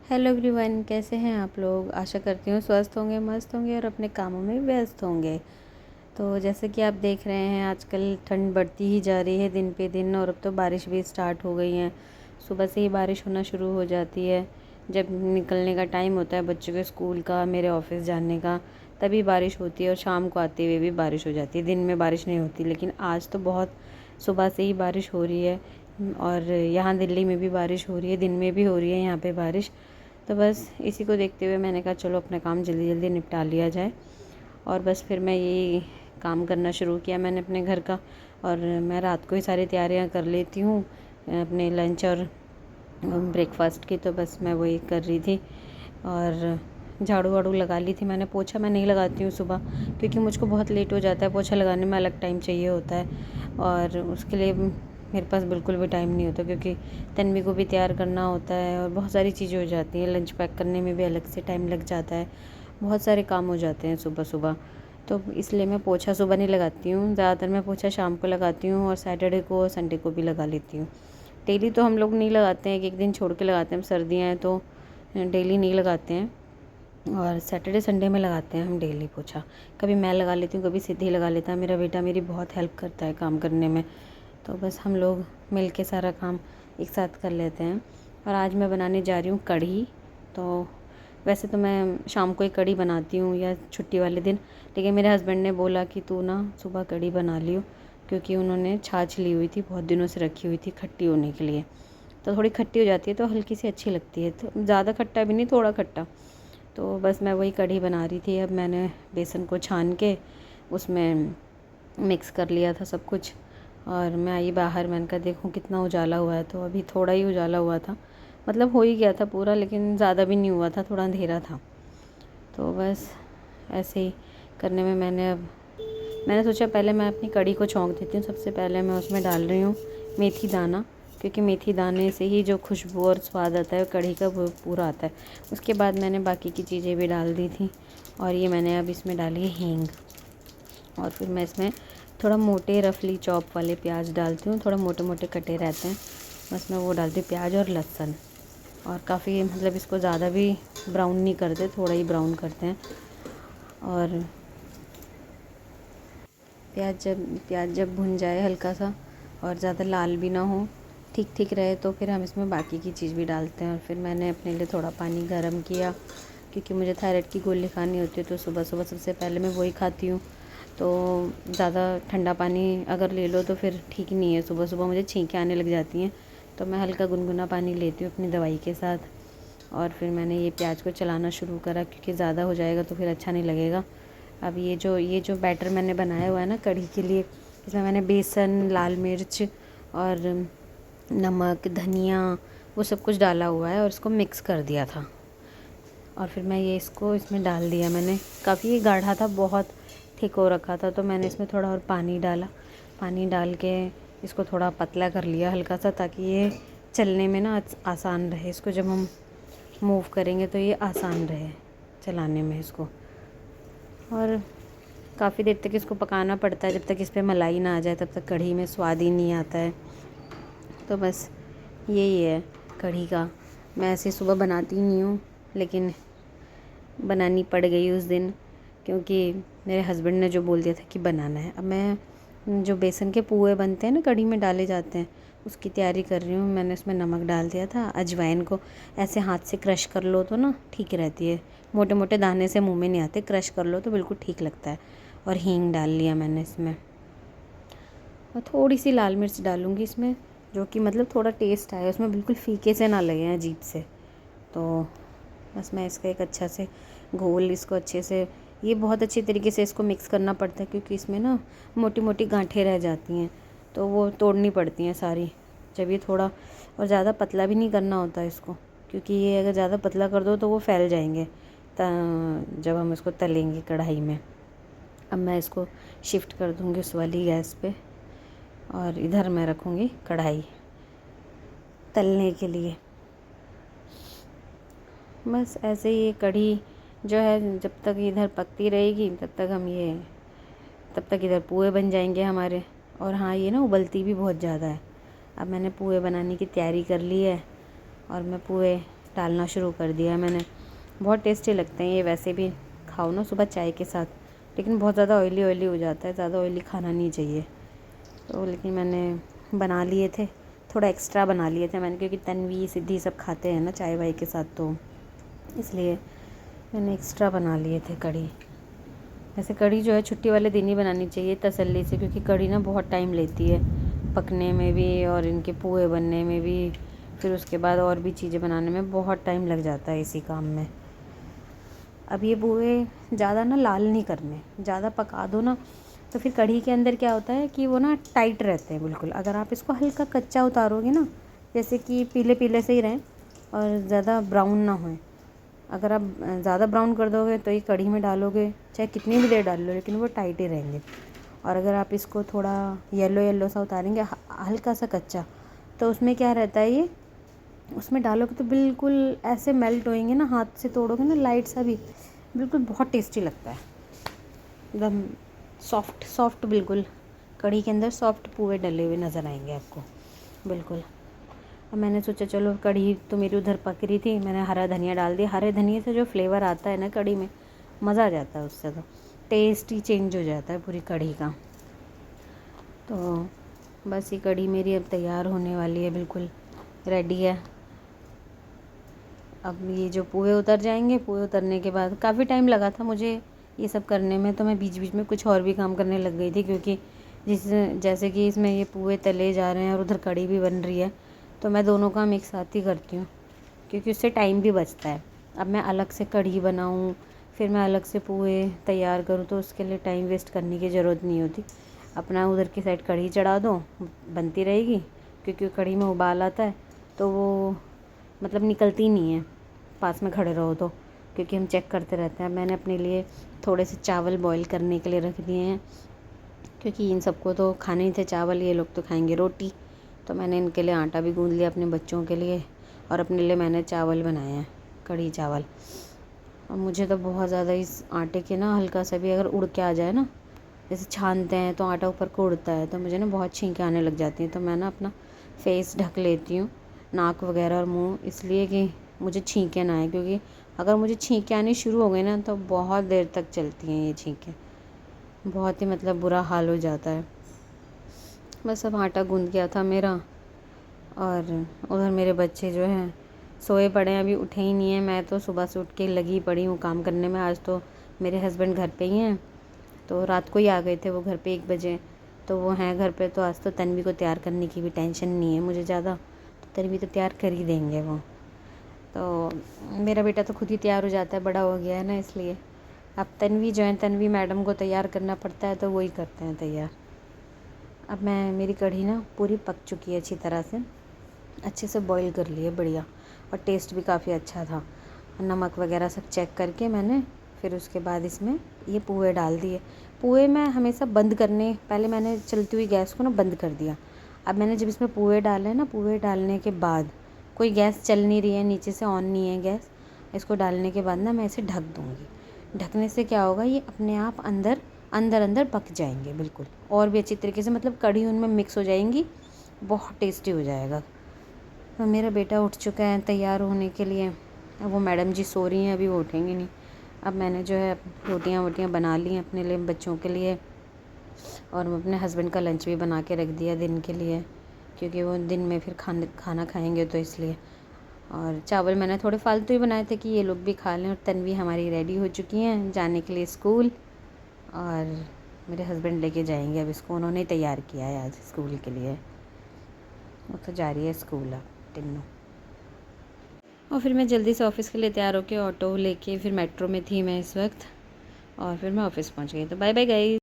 Hello everyone, कैसे हैं आप लोग। आशा करती हूँ स्वस्थ होंगे, मस्त होंगे और अपने कामों में व्यस्त होंगे। तो जैसे कि आप देख रहे हैं, आजकल ठंड बढ़ती ही जा रही है दिन पे दिन, और अब तो बारिश भी स्टार्ट हो गई है। सुबह से ही बारिश होना शुरू हो जाती है। जब निकलने का टाइम होता है बच्चों के स्कूल का, मेरे ऑफिस जाने का, तभी बारिश होती है। और शाम को आते हुए भी बारिश हो जाती है। दिन में बारिश नहीं होती, लेकिन आज तो बहुत सुबह से ही बारिश हो रही है। और यहाँ दिल्ली में भी बारिश हो रही है, दिन में भी हो रही है यहाँ पे बारिश। तो बस इसी को देखते हुए मैंने कहा चलो अपना काम जल्दी जल्दी निपटा लिया जाए। और बस फिर मैं यही काम करना शुरू किया मैंने अपने घर का। और मैं रात को ही सारी तैयारियां कर लेती हूँ अपने लंच और ब्रेकफास्ट की। तो बस मैं वही कर रही थी। और झाड़ू वाड़ू लगा ली थी मैंने। पोछा मैं नहीं लगाती हूँ सुबह, क्योंकि मुझको बहुत लेट हो जाता है। पोछा लगाने में अलग टाइम चाहिए होता है, और उसके लिए मेरे पास बिल्कुल भी टाइम नहीं होता, क्योंकि तन्वी को भी तैयार करना होता है और बहुत सारी चीज़ें हो जाती हैं। लंच पैक करने में भी अलग से टाइम लग जाता है। बहुत सारे काम हो जाते हैं सुबह सुबह। तो इसलिए मैं पोछा सुबह नहीं लगाती हूँ। ज़्यादातर मैं पोछा शाम को लगाती हूँ, और सैटरडे को और संडे को भी लगा लेती हूँ। डेली तो हम लोग नहीं लगाते हैं, एक एक दिन छोड़ के लगाते हैं। सर्दियाँ हैं तो डेली नहीं लगाते हैं, और सैटरडे संडे में लगाते हैं हम डेली पोछा। कभी मैं लगा लेती हूँ, कभी सिद्धि लगा लेता है। मेरा बेटा मेरी बहुत हेल्प करता है काम करने में। तो बस हम लोग मिल के सारा काम एक साथ कर लेते हैं। और आज मैं बनाने जा रही हूँ कढ़ी। तो वैसे तो मैं शाम को ही कढ़ी बनाती हूँ या छुट्टी वाले दिन, लेकिन मेरे हस्बैंड ने बोला कि तू ना सुबह कढ़ी बना लियो, क्योंकि उन्होंने छाछ ली हुई थी, बहुत दिनों से रखी हुई थी खट्टी होने के लिए। तो थोड़ी खट्टी हो जाती है तो हल्की सी अच्छी लगती है। तो ज़्यादा खट्टा भी नहीं, थोड़ा खट्टा। तो बस मैं वही कढ़ी बना रही थी। अब मैंने बेसन को छान के उसमें मिक्स कर लिया था सब कुछ। और मैं आई बाहर, मैंने कहा देखूँ कितना उजाला हुआ है। तो अभी थोड़ा ही उजाला हुआ था, मतलब हो ही गया था पूरा, लेकिन ज़्यादा भी नहीं हुआ था, थोड़ा अंधेरा था। तो बस ऐसे ही करने में मैंने सोचा पहले मैं अपनी कढ़ी को छौंक देती हूँ। सबसे पहले मैं उसमें डाल रही हूँ मेथी दाना, क्योंकि मेथी दाने से ही जो खुशबू और स्वाद आता है कढ़ी का वो पूरा आता है। उसके बाद मैंने बाकी की चीज़ें भी डाल दी थी। और ये मैंने अब इसमें डाली है हींग। और फिर मैं इसमें थोड़ा मोटे रफली चॉप वाले प्याज डालती हूँ, थोड़ा मोटे मोटे कटे रहते हैं। बस मैं वो डालती हूँ, प्याज और लहसुन। और काफ़ी मतलब इसको ज़्यादा भी ब्राउन नहीं करते, थोड़ा ही ब्राउन करते हैं। और प्याज जब भुन जाए हल्का सा, और ज़्यादा लाल भी ना हो, ठीक ठीक रहे, तो फिर हम इसमें बाकी की चीज़ भी डालते हैं। और फिर मैंने अपने लिए थोड़ा पानी गर्म किया, क्योंकि मुझे थायराइड की गोली खानी होती है। तो सुबह सुबह सबसे पहले मैं वही खाती हूँ। तो ज़्यादा ठंडा पानी अगर ले लो तो फिर ठीक नहीं है। सुबह सुबह मुझे छींकें आने लग जाती हैं। तो मैं हल्का गुनगुना पानी लेती हूँ अपनी दवाई के साथ। और फिर मैंने ये प्याज को चलाना शुरू करा, क्योंकि ज़्यादा हो जाएगा तो फिर अच्छा नहीं लगेगा। अब ये जो बैटर मैंने बनाया हुआ है ना कढ़ी के लिए, इसमें मैंने बेसन, लाल मिर्च और नमक, धनिया, वो सब कुछ डाला हुआ है, और इसको मिक्स कर दिया था। और फिर मैं ये इसको इसमें डाल दिया। मैंने काफ़ी गाढ़ा था, बहुत थिक हो रखा था, तो मैंने इसमें थोड़ा और पानी डाला। पानी डाल के इसको थोड़ा पतला कर लिया हल्का सा, ताकि ये चलने में ना आसान रहे। इसको जब हम मूव करेंगे तो ये आसान रहे चलाने में इसको। और काफ़ी देर तक इसको पकाना पड़ता है, जब तक इस पर मलाई ना आ जाए तब तक कढ़ी में स्वाद ही नहीं आता है। तो बस यही है कढ़ी का। मैं ऐसे सुबह बनाती नहीं हूँ, लेकिन बनानी पड़ गई उस दिन, क्योंकि मेरे हस्बैंड ने जो बोल दिया था कि बनाना है। अब मैं जो बेसन के पुए बनते हैं ना, कढ़ी में डाले जाते हैं, उसकी तैयारी कर रही हूँ। मैंने उसमें नमक डाल दिया था। अजवाइन को ऐसे हाथ से क्रश कर लो तो ना ठीक रहती है, मोटे मोटे दाने से मुंह में नहीं आते। क्रश कर लो तो बिल्कुल ठीक लगता है। और हींग डाल लिया मैंने इसमें, और थोड़ी सी लाल मिर्च डालूँगी इसमें, जो कि मतलब थोड़ा टेस्ट आए उसमें, बिल्कुल फीके से ना लगे अजीब से। तो बस मैं इसका एक अच्छा से घोल, इसको अच्छे से, ये बहुत अच्छी तरीके से इसको मिक्स करना पड़ता है, क्योंकि इसमें ना मोटी मोटी गांठें रह जाती हैं, तो वो तोड़नी पड़ती हैं सारी जब ये थोड़ा। और ज़्यादा पतला भी नहीं करना होता इसको, क्योंकि ये अगर ज़्यादा पतला कर दो तो वो फैल जाएंगे जब हम इसको तलेंगे कढ़ाई में। अब मैं इसको शिफ्ट कर दूँगी उस वाली गैस पे, और इधर मैं रखूँगी कढ़ाई तलने के लिए। बस ऐसे ही ये कढ़ी जो है जब तक इधर पकती रहेगी तब तक इधर पुए बन जाएंगे हमारे। और हाँ, ये ना उबलती भी बहुत ज़्यादा है। अब मैंने पुए बनाने की तैयारी कर ली है, और मैं पुए डालना शुरू कर दिया है मैंने। बहुत टेस्टी लगते हैं ये, वैसे भी खाओ ना सुबह चाय के साथ, लेकिन बहुत ज़्यादा ऑयली हो जाता है, ज़्यादा ऑयली खाना नहीं चाहिए। तो लेकिन मैंने बना लिए थे, थोड़ा एक्स्ट्रा बना लिए थे मैंने, क्योंकि तन्वी सिद्धि सब खाते हैं ना चाय वाय के साथ, तो इसलिए मैंने एक्स्ट्रा बना लिए थे कढ़ी। वैसे कढ़ी जो है छुट्टी वाले दिन ही बनानी चाहिए तसल्ली से, क्योंकि कढ़ी ना बहुत टाइम लेती है पकने में भी और इनके पुए बनने में भी, फिर उसके बाद और भी चीज़ें बनाने में बहुत टाइम लग जाता है इसी काम में। अब ये पुए ज़्यादा ना लाल नहीं करने, ज़्यादा पका दो ना तो फिर कढ़ी के अंदर क्या होता है कि वो ना टाइट रहते हैं बिल्कुल। अगर आप इसको हल्का कच्चा उतारोगे ना, जैसे कि पीले पीले से ही रहें और ज़्यादा ब्राउन ना होए। अगर आप ज़्यादा ब्राउन कर दोगे तो ये कढ़ी में डालोगे चाहे कितनी भी देर डाल लो, लेकिन वो टाइट ही रहेंगे। और अगर आप इसको थोड़ा येलो येलो सा उतारेंगे, हल्का सा कच्चा, तो उसमें क्या रहता है, ये उसमें डालोगे तो बिल्कुल ऐसे मेल्ट होएंगे ना, हाथ से तोड़ोगे ना लाइट सा भी, बिल्कुल बहुत टेस्टी लगता है, एकदम सॉफ्ट सॉफ्ट, बिल्कुल कढ़ी के अंदर सॉफ्ट पुए डले हुए नज़र आएंगे आपको बिल्कुल। अब मैंने सोचा चलो, कढ़ी तो मेरी उधर पक रही थी, मैंने हरा धनिया डाल दिया। हरे धनिया से जो फ्लेवर आता है ना कढ़ी में, मज़ा आ जाता है, उससे तो टेस्ट ही चेंज हो जाता है पूरी कढ़ी का। तो बस ये कढ़ी मेरी अब तैयार होने वाली है, बिल्कुल रेडी है। अब ये जो पुए उतर जाएंगे, पुए उतरने के बाद काफ़ी टाइम लगा था मुझे ये सब करने में, तो मैं बीच बीच में कुछ और भी काम करने लग गई थी, क्योंकि जैसे कि इसमें ये पुए तले जा रहे हैं और उधर कढ़ी भी बन रही है, तो मैं दोनों काम एक साथ ही करती हूँ, क्योंकि उससे टाइम भी बचता है। अब मैं अलग से कढ़ी बनाऊँ, फिर मैं अलग से पुए तैयार करूँ, तो उसके लिए टाइम वेस्ट करने की ज़रूरत नहीं होती। अपना उधर की साइड कढ़ी चढ़ा दो, बनती रहेगी, क्योंकि कढ़ी में उबाल आता है तो वो मतलब निकलती नहीं है पास में खड़े रहो तो, क्योंकि हम चेक करते रहते हैं। मैंने अपने लिए थोड़े से चावल बॉईल करने के लिए रख दिए हैं, क्योंकि इन सबको तो खाने ही थे चावल, ये लोग तो खाएंगे रोटी। तो मैंने इनके लिए आटा भी गूँध लिया अपने बच्चों के लिए, और अपने लिए मैंने चावल बनाए हैं, कढ़ी चावल। और मुझे तो बहुत ज़्यादा इस आटे के ना हल्का सा भी अगर उड़ के आ जाए ना, जैसे छानते हैं तो आटा ऊपर को उड़ता है, तो मुझे ना बहुत छींकें आने लग जाती हैं। तो मैं ना अपना फेस ढक लेती हूँ, नाक वगैरह और मुँह, इसलिए कि मुझे छींकें ना आए, क्योंकि अगर मुझे छींकें आनी शुरू हो गई ना तो बहुत देर तक चलती हैं ये छींकें, बहुत ही मतलब बुरा हाल हो जाता है। बस अब आटा गूँध गया था मेरा, और उधर मेरे बच्चे जो हैं सोए पड़े हैं, अभी उठे ही नहीं हैं। मैं तो सुबह से उठ के लगी पड़ी हूँ काम करने में। आज तो मेरे हस्बैंड घर पे ही हैं, तो रात को ही आ गए थे वो घर पे 1 बजे, तो वो हैं घर पे। तो आज तो तन्वी को तैयार करने की भी टेंशन नहीं है मुझे ज़्यादा, तो तन्वी तो तैयार कर ही देंगे वो। तो मेरा बेटा तो खुद ही तैयार हो जाता है, बड़ा हो गया है ना, इसलिए। अब तन्वी जो है, तन्वी मैडम को तैयार करना पड़ता है, तो वही करते हैं तैयार। अब मेरी कढ़ी ना पूरी पक चुकी है अच्छी तरह से, अच्छे से बॉईल कर ली है बढ़िया, और टेस्ट भी काफ़ी अच्छा था। नमक वगैरह सब चेक करके मैंने फिर उसके बाद इसमें ये पुए डाल दिए। पुए मैं हमेशा बंद करने, पहले मैंने चलती हुई गैस को ना बंद कर दिया। अब मैंने जब इसमें पुए डाले ना, पुए डालने के बाद कोई गैस चल नहीं रही है, नीचे से ऑन नहीं है गैस, इसको डालने के बाद ना मैं इसे ढक दूँगी। ढकने से क्या होगा, ये अपने आप अंदर अंदर अंदर पक जाएंगे बिल्कुल, और भी अच्छी तरीके से, मतलब कढ़ी उनमें मिक्स हो जाएंगी, बहुत टेस्टी हो जाएगा। तो मेरा बेटा उठ चुका है तैयार होने के लिए, अब वो मैडम जी सो रही हैं, अभी वो उठेंगी नहीं। अब मैंने जो है रोटियां वोटियां बना ली हैं अपने लिए, बच्चों के लिए, और मैं अपने हस्बैंड का लंच भी बना के रख दिया दिन के लिए, क्योंकि वो दिन में फिर खाना खाएंगे, तो इसलिए। और चावल मैंने थोड़े फालतू ही बनाए थे कि ये लोग भी खा लें। और तन्वी हमारी रेडी हो चुकी हैं जाने के लिए स्कूल, और मेरे हस्बैंड लेके जाएंगे अब इसको, उन्होंने तैयार किया है आज स्कूल के लिए। वो तो जा रही है स्कूल अब टिन्नू। और फिर मैं जल्दी से ऑफ़िस के लिए तैयार होकर ऑटो लेके, फिर मेट्रो में थी मैं इस वक्त, और फिर मैं ऑफ़िस पहुंच गई। तो बाय बाय गाइस।